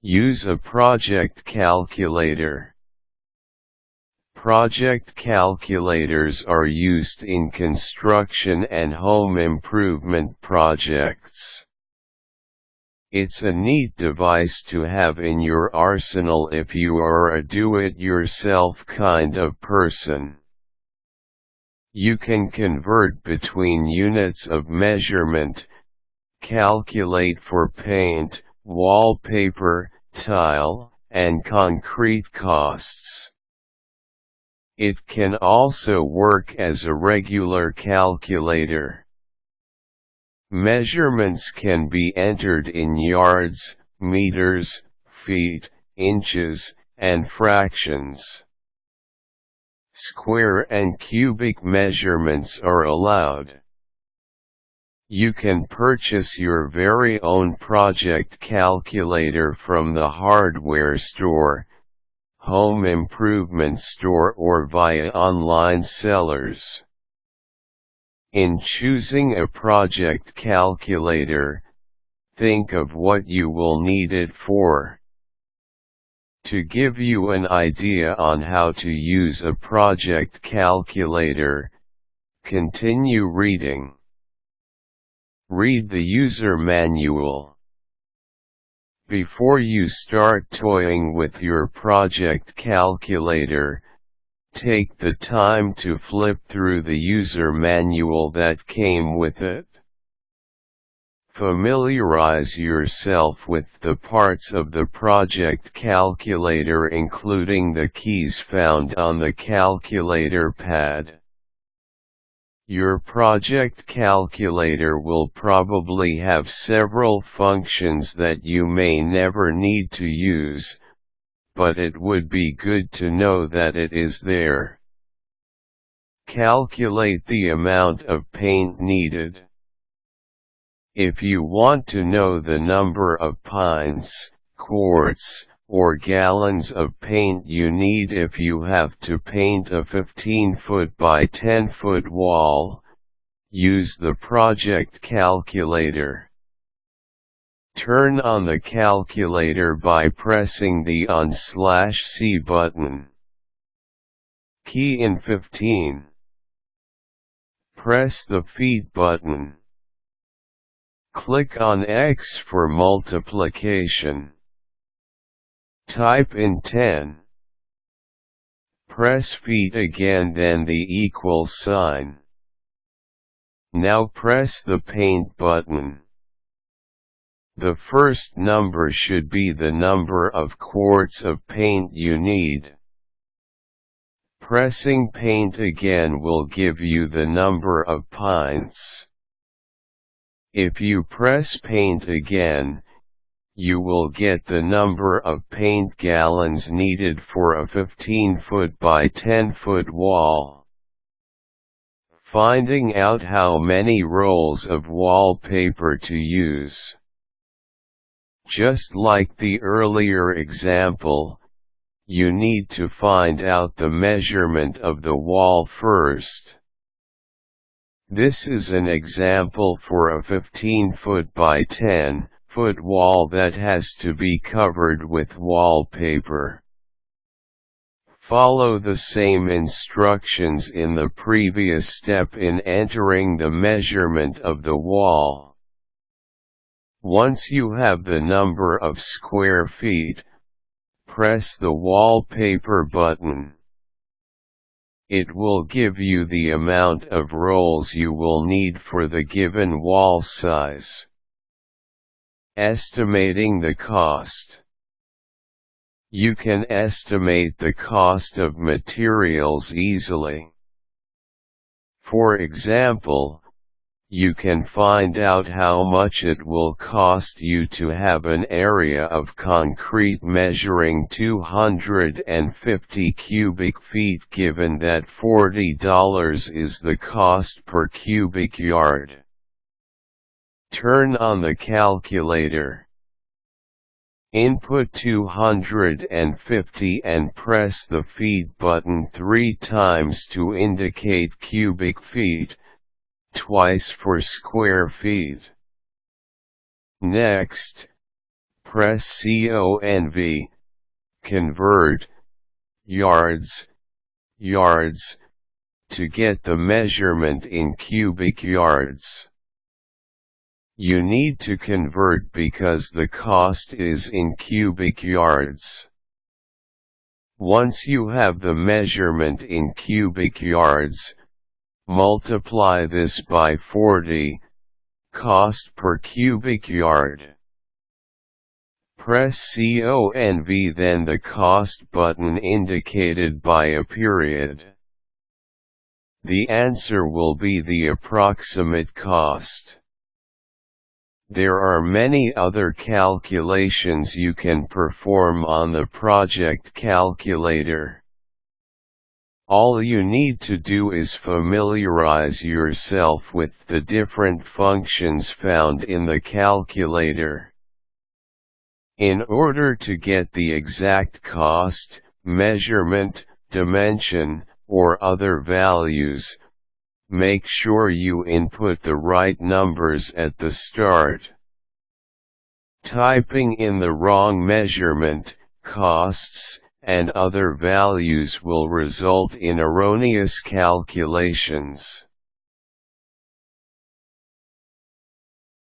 Use a project calculator. Project calculators are used in construction and home improvement projects. It's a neat device to have in your arsenal if you are a do-it-yourself kind of person. You can convert between units of measurement, calculate for paint, wallpaper, tile, and concrete costs. It can also work as a regular calculator. Measurements can be entered in yards, meters, feet, inches, and fractions. Square and cubic measurements are allowed. You can purchase your very own project calculator from the hardware store, home improvement store, or via online sellers. In choosing a project calculator, think of what you will need it for. To give you an idea on how to use a project calculator, continue reading. Read the user manual. Before you start toying with your project calculator, take the time to flip through the user manual that came with it. Familiarize yourself with the parts of the project calculator, including the keys found on the calculator pad. Your project calculator will probably have several functions that you may never need to use, but it would be good to know that it is there. Calculate the amount of paint needed. If you want to know the number of pints, quarts, or gallons of paint you need if you have to paint a 15-foot by 10-foot wall, use the project calculator. Turn on the calculator by pressing the on/C button. Key in 15. Press the feet button. Click on X for multiplication. Type in 10. Press feet again, then the equal sign. Now press the paint button. The first number should be the number of quarts of paint you need. Pressing paint again will give you the number of pints. If you press paint again, you will get the number of paint gallons needed for a 15-foot by 10-foot wall. Finding out how many rolls of wallpaper to use. Just like the earlier example, you need to find out the measurement of the wall first. This is an example for a 15-foot by 10-foot wall that has to be covered with wallpaper. Follow the same instructions in the previous step in entering the measurement of the wall. Once you have the number of square feet, press the wallpaper button. It will give you the amount of rolls you will need for the given wall size. Estimating the cost. You can estimate the cost of materials easily. For example, you can find out how much it will cost you to have an area of concrete measuring 250 cubic feet, given that $40 is the cost per cubic yard. Turn on the calculator. Input 250 and press the feet button 3 times to indicate cubic feet, twice for square feet. Next, Press Conv, convert, yards, to get the measurement in cubic yards. You need to convert because the cost is in cubic yards. Once you have the measurement in cubic yards, multiply this by 40, cost per cubic yard. Press Conv, then the cost button indicated by a period. The answer will be the approximate cost. There are many other calculations you can perform on the project calculator. All you need to do is familiarize yourself with the different functions found in the calculator. In order to get the exact cost, measurement, dimension, or other values, make sure you input the right numbers at the start. Typing in the wrong measurement, costs, and other values will result in erroneous calculations.